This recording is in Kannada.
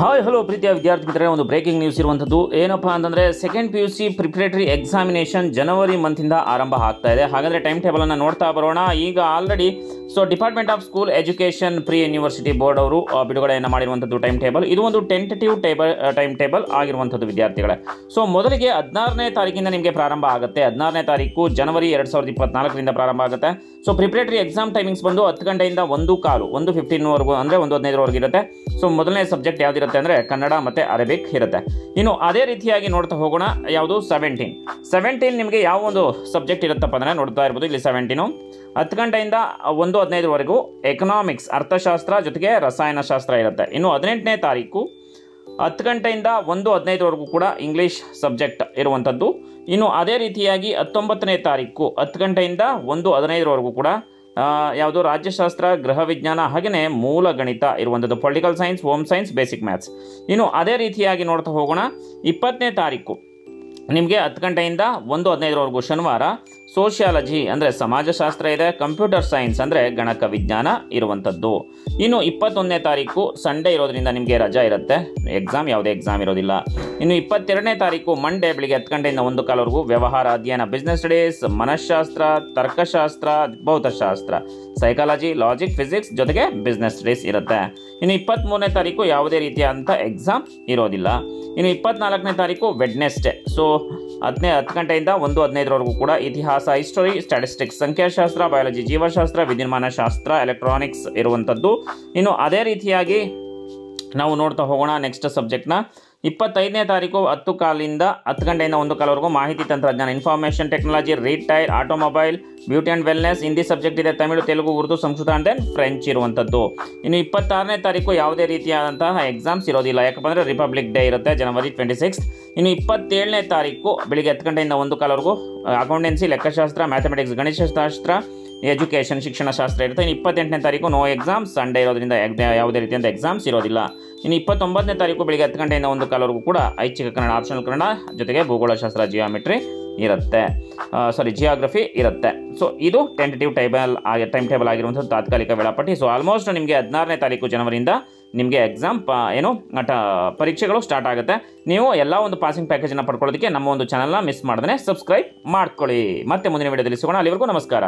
ಹಾಯ್ ಹಲೋ ಪ್ರೀತಿಯ ವಿದ್ಯಾರ್ಥಿ ಮಿತ್ರರೇ, ಒಂದು ಬ್ರೇಕಿಂಗ್ ನ್ಯೂಸ್ ಇರುವಂಥದ್ದು ಏನಪ್ಪ ಅಂತಂದರೆ ಸೆಕೆಂಡ್ PUC ಪ್ರಿಪರೇಟರಿ ಎಕ್ಸಾಮಿನೇಷನ್ ಜನವರಿ ಮಂತಿಂದ ಆರಂಭ ಆಗ್ತಾ ಇದೆ. ಹಾಗಾದರೆ ಟೈಮ್ ಟೇಬಲನ್ನು ನೋಡ್ತಾ ಬರೋಣ. ಈಗ already department of school education pre university board ಅವರು ಬಿಡುಗಡೆಯನ್ನು ಮಾಡಿರುವಂಥದ್ದು ಟೈಮ್ ಟೇಬಲ್. ಇದು ಒಂದು ಟೆಂಟೇಟಿವ್ ಟೈಮ್ ಟೇಬಲ್ ಆಗಿರುವಂಥದ್ದು ವಿದ್ಯಾರ್ಥಿಗಳೇ. ಮೊದಲಿಗೆ 16ನೇ ತಾರೀಕಿಂದ ನಿಮಗೆ ಪ್ರಾರಂಭ ಆಗುತ್ತೆ. 16ನೇ ತಾರೀಕು ಜನವರಿ 2024ರಿಂದ ಪ್ರಾರಂಭ ಆಗುತ್ತೆ. ಪ್ರಿಪರೇಟರಿ ಎಕ್ಸಾಮ್ ಟೈಮಿಂಗ್ಸ್ ಬಂದು 10 ಗಂಟೆಯಿಂದ 1:15 ಅಂದರೆ 1:15 ಇರುತ್ತೆ. ಮೊದಲನೇ ಸಬ್ಜೆಕ್ಟ್ ಯಾವುದಿರುತ್ತೆ ಅಂದರೆ ಕನ್ನಡ ಮತ್ತು ಅರೇಬಿಕ್ ಇರುತ್ತೆ. ಇನ್ನು ಅದೇ ರೀತಿಯಾಗಿ ನೋಡ್ತಾ ಹೋಗೋಣ. ಯಾವುದು 17 ನಿಮಗೆ ಯಾವ ಒಂದು ಸಬ್ಜೆಕ್ಟ್ ಇರುತ್ತಪ್ಪ ಅಂದರೆ ನೋಡ್ತಾ ಇರ್ಬೋದು. ಇಲ್ಲಿ 17 10 ಗಂಟೆಯಿಂದ 1:15 ಎಕನಾಮಿಕ್ಸ್ ಅರ್ಥಶಾಸ್ತ್ರ ಜೊತೆಗೆ ರಸಾಯನಶಾಸ್ತ್ರ ಇರುತ್ತೆ. ಇನ್ನು 18ನೇ ತಾರೀಕು 10 ಗಂಟೆಯಿಂದ 1:15 ಕೂಡ ಇಂಗ್ಲೀಷ್ ಸಬ್ಜೆಕ್ಟ್ ಇರುವಂಥದ್ದು. ಇನ್ನು ಅದೇ ರೀತಿಯಾಗಿ 19ನೇ ತಾರೀಕು 10 ಗಂಟೆಯಿಂದ 1:15 ಕೂಡ ಯಾವುದು ರಾಜ್ಯಶಾಸ್ತ್ರ, ಗೃಹ ವಿಜ್ಞಾನ ಹಾಗೆಯೇ ಮೂಲ ಗಣಿತ ಇರುವಂಥದ್ದು, political science, home science, basic maths. ಇನ್ನು ಅದೇ ರೀತಿಯಾಗಿ ನೋಡ್ತಾ ಹೋಗೋಣ. 20ನೇ ತಾರೀಕು ನಿಮಗೆ 10 ಗಂಟೆಯಿಂದ 1:15 ಶನಿವಾರ ಸೋಷಿಯಾಲಜಿ ಅಂದರೆ ಸಮಾಜಶಾಸ್ತ್ರ ಇದೆ, ಕಂಪ್ಯೂಟರ್ ಸೈನ್ಸ್ ಅಂದರೆ ಗಣಕ ವಿಜ್ಞಾನ ಇರುವಂಥದ್ದು. ಇನ್ನು 21ನೇ ತಾರೀಕು ಸಂಡೇ ಇರೋದ್ರಿಂದ ನಿಮಗೆ ರಜಾ ಇರುತ್ತೆ, ಯಾವುದೇ ಎಕ್ಸಾಮ್ ಇರೋದಿಲ್ಲ. ಇನ್ನು 22ನೇ ತಾರೀಕು ಮಂಡೇ ಬೆಳಿಗ್ಗೆ 10 ಗಂಟೆಯಿಂದ 1:15 ವ್ಯವಹಾರ ಅಧ್ಯಯನ, ಬಿಸ್ನೆಸ್ ಸ್ಟಡೀಸ್, ಮನಃಶಾಸ್ತ್ರ, ತರ್ಕಶಾಸ್ತ್ರ, ಭೌತಶಾಸ್ತ್ರ, ಸೈಕಾಲಜಿ, ಲಾಜಿಕ್, ಫಿಸಿಕ್ಸ್ ಜೊತೆಗೆ ಬಿಸ್ನೆಸ್ ಸ್ಟಡೀಸ್ ಇರುತ್ತೆ. ಇನ್ನು 23ನೇ ತಾರೀಕು ಯಾವುದೇ ರೀತಿಯಾದಂಥ ಎಕ್ಸಾಮ್ ಇರೋದಿಲ್ಲ. ಇನ್ನು 24ನೇ ತಾರೀಕು ವೆಡ್ನೆಸ್ಡೇ. 10 ಗಂಟೆಯಿಂದ 1:15 ಕೂಡ ಇತಿಹಾಸ, ಹಿಸ್ಟರಿ, ಸ್ಟ್ಯಾಟಿಸ್ಟಿಕ್ಸ್, ಸಂಖ್ಯಾಶಾಸ್ತ್ರ, ಬಯಾಲಜಿ, ಜೀವಶಾಸ್ತ್ರ, ವಿದ್ಯುನ್ಮಾನ ಶಾಸ್ತ್ರ, ಎಲೆಕ್ಟ್ರಾನಿಕ್ಸ್ ಇರುವಂಥದ್ದು. ಇನ್ನು ಅದೇ ರೀತಿಯಾಗಿ ನಾವು ನೋಡ್ತಾ ಹೋಗೋಣ ನೆಕ್ಸ್ಟ್ ಸಬ್ಜೆಕ್ಟ್ನ. 25ನೇ ತಾರೀಕು 10:15 10 ಗಂಟೆಯಿಂದ 1:15 ಮಾಹಿತಿ ತಂತ್ರಜ್ಞಾನ, information technology, retail, automobile, beauty and wellness, Hindi subject ಇದೆ, Tamil, Telugu, Urdu, Sanskrit and then French ಇರುವಂಥದ್ದು. ಇನ್ನು 26ನೇ ತಾರೀಕು ಯಾವುದೇ ರೀತಿಯಾದಂತಹ ಎಕ್ಸಾಮ್ಸ್ ಇರೋದಿಲ್ಲ, ಯಾಕಂದರೆ ರಿಪಬ್ಲಿಕ್ ಡೇ ಇರುತ್ತೆ ಜನವರಿ 26. ಇನ್ನು 27ನೇ ತಾರೀಕು ಬೆಳಿಗ್ಗೆ 10 ಗಂಟೆಯಿಂದ 1:15 ಅಕೌಂಟೆನ್ಸಿ, ಲೆಕ್ಕಶಾಸ್ತ್ರ, ಮ್ಯಾಥಮೆಟಿಕ್ಸ್, ಗಣಿತಶಾಸ್ತ್ರ, ಎಜುಕೇಷನ್ ಶಿಕ್ಷಣಶಾಸ್ತ್ರ ಇರುತ್ತೆ. ಇನ್ನು 28ನೇ ತಾರೀಕು ನೋ ಎಕ್ಸಾಮ್, ಸಂಡೇ ಇರೋದ್ರಿಂದ ಯಾವುದೇ ರೀತಿಯಾದ ಎಕ್ಸಾಮ್ಸ್ ಇರೋದಿಲ್ಲ. ಇನ್ನು 29ನೇ ತಾರೀಕು ಬೆಳಿಗ್ಗೆ 10 ಗಂಟೆಯಿಂದ 1:15 ಕೂಡ ಐಚ್ಛಿಕ ಕನ್ನಡ, ಆಪ್ಷನಲ್ ಕನ್ನಡ ಜೊತೆಗೆ ಭೂಗೋಳಶಾಸ್ತ್ರ, ಜಿಯೋಮೆಟ್ರಿ ಇರುತ್ತೆ, ಜಿಯೋಗ್ರಫಿ ಇರುತ್ತೆ. ಇದು ಟೆಂಟೇಟಿವ್ ಟೈಮ್ ಟೇಬಲ್ ಆಗಿರುವಂಥದ್ದು ತಾತ್ಕಾಲಿಕ ವೇಳಾಪಟ್ಟಿ. ಆಲ್ಮೋಸ್ಟ್ ನಿಮಗೆ 16ನೇ ತಾರೀಕು ಜನವರಿಯಿಂದ ನಿಮಗೆ ಎಕ್ಸಾಮ್ ಪರೀಕ್ಷೆಗಳು ಸ್ಟಾರ್ಟ್ ಆಗುತ್ತೆ. ನೀವು ಎಲ್ಲ ಒಂದು ಪಾಸಿಂಗ್ ಪ್ಯಾಕೇಜನ್ನು ಪಡ್ಕೊಳ್ಳೋದಕ್ಕೆ ನಮ್ಮ ಒಂದು ಚಾನಲ್ನ ಮಿಸ್ ಮಾಡದೇ ಸಬ್ಸ್ಕ್ರೈಬ್ ಮಾಡ್ಕೊಳ್ಳಿ. ಮತ್ತೆ ಮುಂದಿನ ವಿಡಿಯೋದಲ್ಲಿ ಸಿಗೋಣ. ಅಲ್ಲಿವರೆಗೂ ನಮಸ್ಕಾರ.